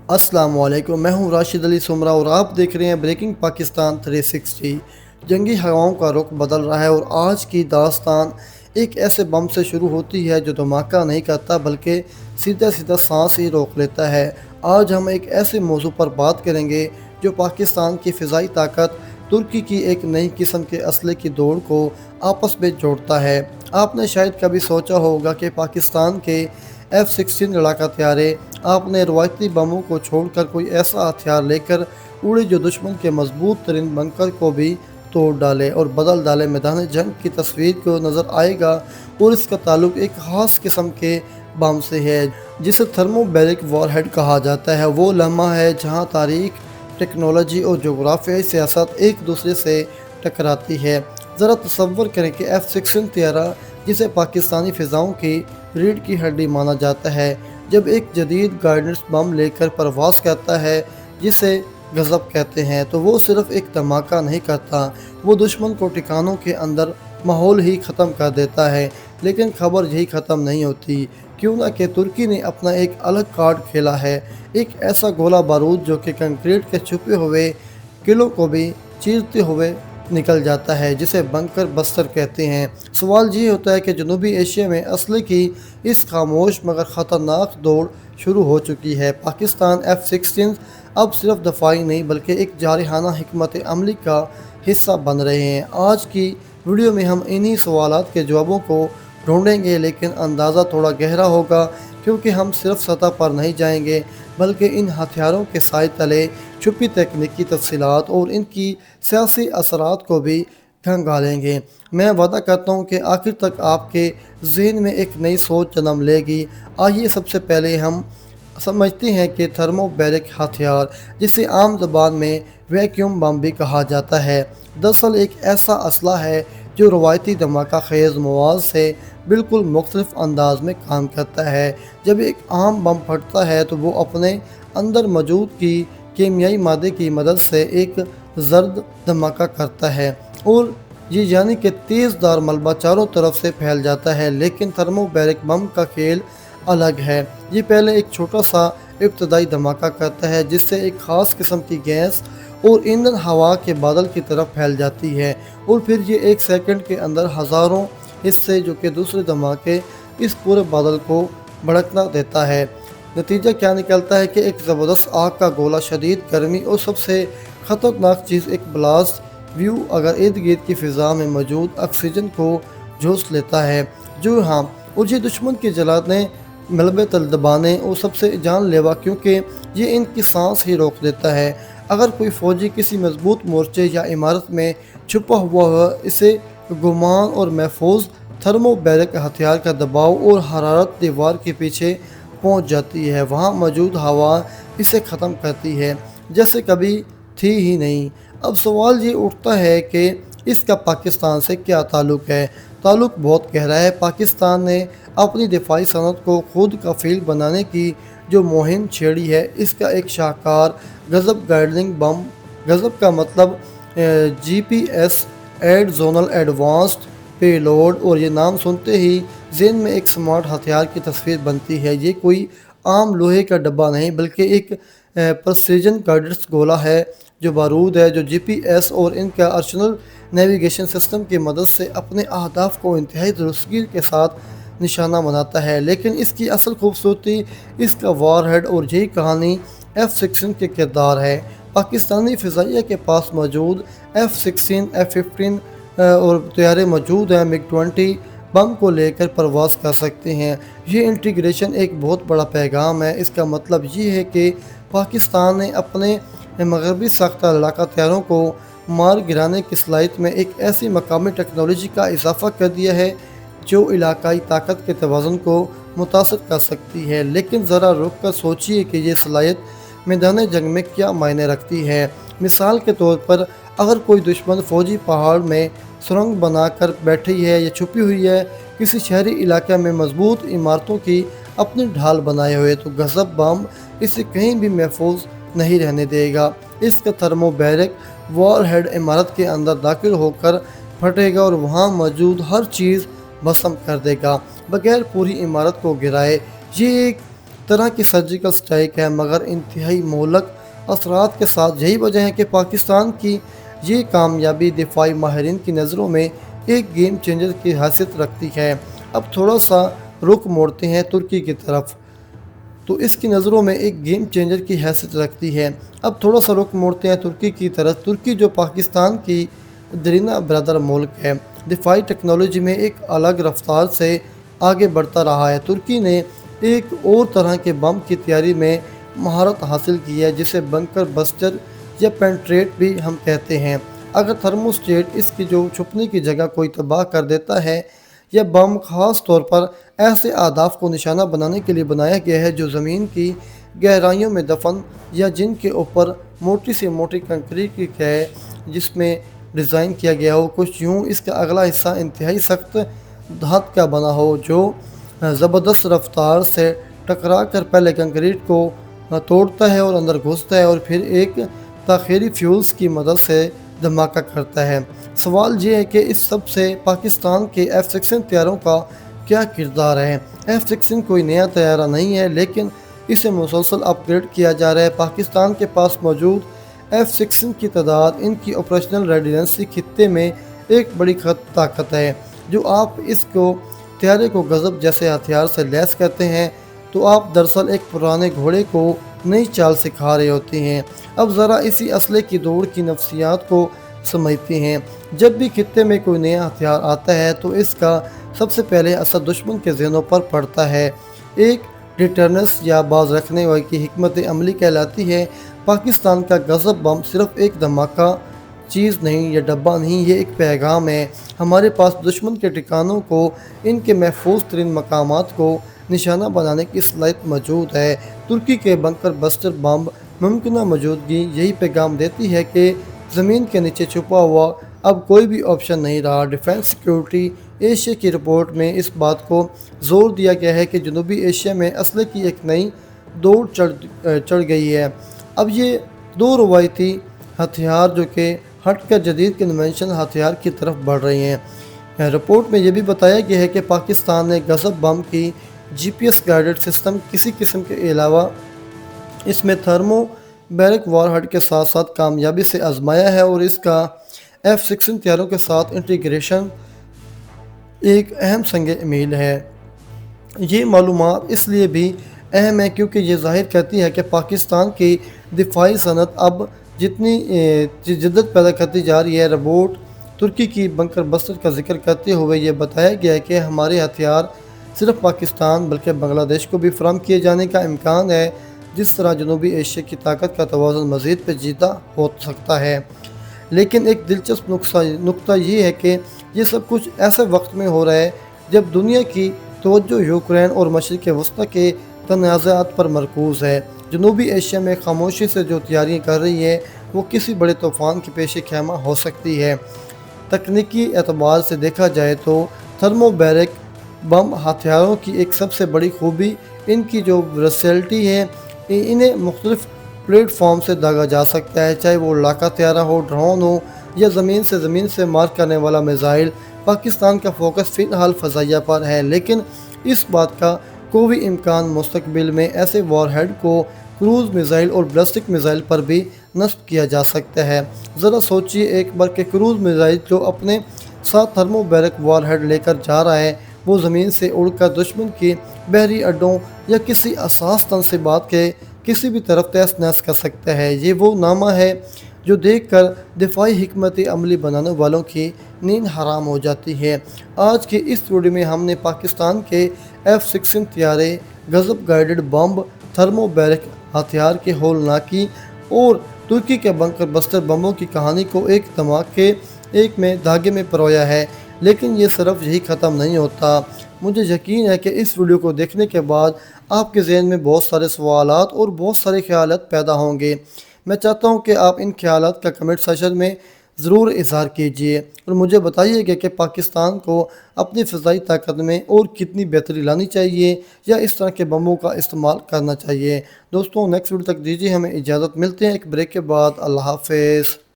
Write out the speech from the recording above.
अस्सलाम वालेकुम, मैं हूं राशिद अली सुमरा और आप देख रहे हैं ब्रेकिंग पाकिस्तान 360। जंगी हवाओं का रुख बदल रहा है और आज की दास्तान एक ऐसे बम से शुरू होती है जो धमाका नहीं करता बल्कि सीधा सीधा सांस ही रोक लेता है। आज हम एक ऐसे मौजू पर बात करेंगे जो पाकिस्तान की फ़िज़ाई ताकत तुर्की की एक नई किस्म के असले की दौड़ को आपस में जोड़ता है। आपने शायद कभी सोचा होगा कि पाकिस्तान के F-16 लड़ाका हथियारे आपने रवायती बमों को छोड़कर कोई ऐसा हथियार लेकर उड़े जो दुश्मन के मजबूत तरीन बंकर को भी तोड़ डाले और बदल डाले। मैदान जंग की तस्वीर को नज़र आएगा और इसका ताल्लुक एक ख़ास किस्म के बम से है जिसे थर्मोबैरिक वॉरहेड कहा जाता है। वो लम्हा है जहाँ तारीख, टेक्नोलॉजी और जोग्राफियाई सियासत एक दूसरे से टकराती है। ज़रा तसव्वुर करें कि F-16 तैयारा जिसे पाकिस्तानी फ़िज़ाओं की रीढ़ की हड्डी माना जाता है, जब एक जदीद गाइडेंस बम लेकर परवाज़ करता है जिसे गज़ब कहते हैं, तो वो सिर्फ़ एक धमाका नहीं करता, वो दुश्मन को ठिकानों के अंदर माहौल ही ख़त्म कर देता है। लेकिन खबर यही ख़त्म नहीं होती, क्यों ना कि तुर्की ने अपना एक अलग कार्ड खेला है, एक ऐसा गोला बारूद जो कि कंक्रीट के छुपे हुए किलों को भी चीरते हुए निकल जाता है, जिसे बंकर बस्टर कहते हैं। सवाल ये होता है कि जनूबी एशिया में असले की इस खामोश मगर ख़तरनाक दौड़ शुरू हो चुकी है। पाकिस्तान F-16 अब सिर्फ दफाई नहीं बल्कि एक जारहाना हिकमत अमली का हिस्सा बन रहे हैं। आज की वीडियो में हम इन्हीं सवालात के जवाबों को ढूंढेंगे, लेकिन अंदाज़ा थोड़ा गहरा होगा क्योंकि हम सिर्फ सतह पर नहीं जाएंगे बल्कि इन हथियारों के साए तले छुपी तकनीकी तफसीलात और इनकी सियासी असरात को भी खंगालेंगे। मैं वादा करता हूँ कि आखिर तक आपके जहन में एक नई सोच जन्म लेगी। आइए सबसे पहले हम समझते हैं कि थर्मोबैरिक हथियार, जिसे आम ज़बान में वैक्यूम बम भी कहा जाता है, दरअसल एक ऐसा असला है जो रवायती धमाका खेज़ मवाद से बिल्कुल मुख्तलिफ अंदाज में काम करता है। जब एक आम बम फटता है तो वो अपने अंदर मौजूद की कीमियाई मादे की मदद से एक ज़र्द धमाका करता है और ये यानी कि तेज़दार मलबा चारों तरफ से फैल जाता है। लेकिन थर्मोबैरिक बम का खेल अलग है। ये पहले एक छोटा सा इब्तदाई धमाका करता है जिससे एक ख़ास किस्म की गैस और ईंधन हवा के बादल की तरफ फैल जाती है और फिर ये एक सेकंड के अंदर हज़ारों हिस्से जो कि दूसरे धमाके इस पूरे बादल को भड़कना देता है। नतीजा क्या निकलता है कि एक ज़बरदस्त आग का गोला, शदीद गर्मी और सबसे ख़तरनाक चीज़ एक ब्लास्ट व्यू अगर इर्द गिर्द की फ़िज़ा में मौजूद ऑक्सीजन को झोंस लेता है। जो हाँ, और ये दुश्मन के जलाने, मलबे तल दबाने और सबसे जानलेवा क्योंकि ये इनकी सांस ही रोक देता है। अगर कोई फ़ौजी किसी मजबूत मोर्चे या इमारत में छुपा हुआ हो, इसे गुमान और महफूज थर्मोबैरिक हथियार का दबाव और हरारत दीवार के पीछे पहुंच जाती है। वहां मौजूद हवा इसे ख़त्म करती है जैसे कभी थी ही नहीं। अब सवाल ये उठता है कि इसका पाकिस्तान से क्या ताल्लुक़ है। ताल्लुक़ बहुत गहरा है। पाकिस्तान ने अपनी दिफाई सनत को खुद कफील बनाने की जो मुहिम छेड़ी है, इसका एक शाहकार गज़ब गाइडिंग बम, गज़ब का मतलब GPS aided zonal advanced payload, और ये नाम सुनते ही ज़हन में एक स्मार्ट हथियार की तस्वीर बनती है। ये कोई आम लोहे का डब्बा नहीं बल्कि एक प्रेसिजन गाइडेंस गोला है जो बारूद है, जो GPS और इनका अर्शनल नेविगेशन सिस्टम की मदद से अपने अहदाफ को इंतहाई दुरुस्तगी के साथ निशाना बनाता है। लेकिन इसकी असल खूबसूरती इसका वॉरहेड और यही कहानी F-16 के किरदार है। पाकिस्तानी फ़िज़ाइया के पास मौजूद F-16, F-15 और तैयारे मौजूद हैं। MiG-20 बम को लेकर परवाज़ कर सकते हैं। ये इंटीग्रेशन एक बहुत बड़ा पैगाम है। इसका मतलब ये है कि पाकिस्तान ने अपने मगरबी साख्ता लड़ाका हथियारों को मार गिराने की सलाहियत में एक ऐसी मकामी टेक्नोलॉजी का इजाफा कर दिया है जो इलाकाई ताकत के तवाज़ुन को मुतासर कर सकती है। लेकिन ज़रा रुक कर सोचिए कि ये सलाहियत मैदान जंग में क्या मायने रखती है। मिसाल के तौर पर अगर कोई दुश्मन फ़ौजी पहाड़ में सुरंग बनाकर बैठी है या छुपी हुई है किसी शहरी इलाके में मजबूत इमारतों की अपनी ढाल बनाए हुए, तो गज़ब बम इसे कहीं भी महफूज नहीं रहने देगा। इसका थर्मोबैरिक वॉरहेड इमारत के अंदर दाखिल होकर फटेगा और वहाँ मौजूद हर चीज़ भस्म कर देगा बगैर पूरी इमारत को गिराए। ये एक طرح کی سرجیکل سٹرائک ہے، مگر انتہائی مہلک اثرات کے ساتھ۔ یہی وجہ ہے کہ پاکستان کی یہ کامیابی دفاعی ماہرین کی نظروں میں ایک گیم چینجر کی حیثیت رکھتی ہے۔ اب تھوڑا سا رخ موڑتے ہیں ترکی کی طرف، تو اس کی نظروں میں ایک گیم چینجر کی حیثیت رکھتی ہے۔ اب تھوڑا سا رخ موڑتے ہیں ترکی کی طرف۔ ترکی جو پاکستان کی دیرینہ برادر ملک ہے، دفاعی ٹیکنالوجی میں ایک الگ رفتار سے آگے بڑھتا رہا ہے۔ ترکی نے ایک اور طرح کے بم کی تیاری میں مہارت حاصل کی ہے، جسے بنکر بسٹر یا پینٹریٹ بھی ہم کہتے ہیں۔ اگر تھرموسٹیٹ، اس کی جو چھپنے کی جگہ کوئی تباہ کر دیتا ہے، یہ بم خاص طور پر ایسے اہداف کو نشانہ بنانے کے لیے بنایا گیا ہے جو زمین کی گہرائیوں میں دفن یا جن کے اوپر موٹی سے موٹی کنکریٹ کی ہے جس میں ڈیزائن کیا گیا ہو۔ کچھ یوں اس کا اگلا حصہ انتہائی سخت دھات کا بنا ہو جو زبردست رفتار سے ٹکرا کر پہلے کنکریٹ کو توڑتا ہے اور اندر گھستا ہے اور پھر ایک تاخیری فیوز کی مدد سے دھماکہ کرتا ہے۔ سوال یہ ہے کہ اس سب سے پاکستان کے F-16 طیاروں کا کیا کردار ہے؟ F-16 کوئی نیا طیارہ نہیں ہے، لیکن اسے مسلسل اپ گریڈ کیا جا رہا ہے۔ پاکستان کے پاس موجود F-16 کی تعداد ان کی آپریشنل ریڈینسی خطے میں ایک بڑی طاقت ہے۔ جو آپ اس طیارے کو غضب جیسے ہتھیار سے لیس کرتے ہیں تو آپ دراصل ایک پرانے گھوڑے کو نئی چال سکھا رہے ہوتے ہیں۔ اب ذرا اسی اسلحے کی دوڑ کی نفسیات کو سمجھتے ہیں۔ جب بھی خطے میں کوئی نیا ہتھیار آتا ہے تو اس کا سب سے پہلے اثر دشمن کے ذہنوں پر پڑتا ہے۔ ایک ڈیٹرنس یا باز رکھنے کی حکمت عملی کہلاتی ہے۔ پاکستان کا غضب بم صرف ایک دھماکہ چیز نہیں یا ڈبہ نہیں، یہ ایک پیغام ہے۔ ہمارے پاس دشمن کے ٹھکانوں کو، ان کے محفوظ ترین مقامات کو نشانہ بنانے کی صلاحیت موجود ہے۔ ترکی کے بنکر بسٹر بم ممکنہ موجودگی یہی پیغام دیتی ہے کہ زمین کے نیچے چھپا ہوا اب کوئی بھی آپشن نہیں رہا۔ ڈیفنس سیکیورٹی ایشیا کی رپورٹ میں اس بات کو زور دیا گیا ہے کہ جنوبی ایشیا میں اسلحے کی ایک نئی دوڑ چڑھ گئی ہے۔ اب یہ دو روایتی ہتھیار جو کہ ہٹ کر جدید کنونشنل ہتھیار کی طرف بڑھ رہے ہیں۔ رپورٹ میں یہ بھی بتایا گیا ہے کہ پاکستان نے غضب بم کی GPS گائیڈڈ سسٹم کسی قسم کے علاوہ اس میں تھرمو بیرک وار ہیڈ کے ساتھ ساتھ کامیابی سے آزمایا ہے، اور اس کا F-16 طیاروں کے ساتھ انٹیگریشن ایک اہم سنگ میل ہے۔ یہ معلومات اس لیے بھی اہم ہے کیونکہ یہ ظاہر کرتی ہے کہ پاکستان کی دفاعی صنعت اب جتنی جدت پیدا کرتی جا رہی ہے۔ رپورٹ ترکی کی بنکر بسٹر کا ذکر کرتے ہوئے یہ بتایا گیا ہے کہ ہمارے ہتھیار صرف پاکستان بلکہ بنگلہ دیش کو بھی فراہم کیے جانے کا امکان ہے، جس طرح جنوبی ایشیا کی طاقت کا توازن مزید پیچیدہ ہو سکتا ہے۔ لیکن ایک دلچسپ نقطہ یہ ہے کہ یہ سب کچھ ایسے وقت میں ہو رہا ہے جب دنیا کی توجہ یوکرین اور مشرق وسطیٰ کے تنازعات پر مرکوز ہے۔ جنوبی ایشیا میں خاموشی سے جو تیاریاں کر رہی ہے وہ کسی بڑے طوفان کے پیش خیمہ ہو سکتی ہے۔ تکنیکی اعتبار سے دیکھا جائے تو تھرمو بیرک بم ہتھیاروں کی ایک سب سے بڑی خوبی ان کی جو ورسیلٹی ہے۔ انہیں مختلف پلیٹ فارم سے داغا جا سکتا ہے، چاہے وہ لڑاکا طیارہ ہو، ڈرون ہو یا زمین سے مار کرنے والا میزائل۔ پاکستان کا فوکس فی الحال فضائیہ پر ہے، لیکن اس بات کا کوئی امکان مستقبل میں ایسے وار ہیڈ کو کروز میزائل اور بیلسٹک میزائل پر بھی نصب کیا جا سکتا ہے۔ ذرا سوچئے ایک بار کہ کروز میزائل جو اپنے ساتھ تھرمو بیرک وار ہیڈ لے کر جا رہا ہے، وہ زمین سے اڑ کر دشمن کے بحری اڈوں یا کسی اساس تنصیبات کے کسی بھی طرف تہس نہس کر سکتا ہے۔ یہ وہ نامہ ہے جو دیکھ کر دفاعی حکمت عملی بنانے والوں کی نیند حرام ہو جاتی ہے۔ آج کے اس ویڈیو میں ہم نے پاکستان کے F-16 طیارے، غضب گائیڈڈ بم، تھرمو بیرک ہتھیار کے ہولناکی اور ترکی کے بنکر بسٹر بموں کی کہانی کو ایک دھاگے میں پرویا ہے، لیکن یہ صرف یہی ختم نہیں ہوتا۔ مجھے یقین ہے کہ اس ویڈیو کو دیکھنے کے بعد آپ کے ذہن میں بہت سارے سوالات اور بہت سارے خیالات پیدا ہوں گے۔ میں چاہتا ہوں کہ آپ ان خیالات کا کمنٹ سیکشن میں ضرور اظہار کیجئے اور مجھے بتائیے کہ پاکستان کو اپنی فضائی طاقت میں اور کتنی بہتری لانی چاہیے یا اس طرح کے بموں کا استعمال کرنا چاہیے۔ دوستوں، نیکسٹ ویڈیو تک دیجیے ہمیں اجازت، ملتے ہیں ایک بریک کے بعد۔ اللہ حافظ۔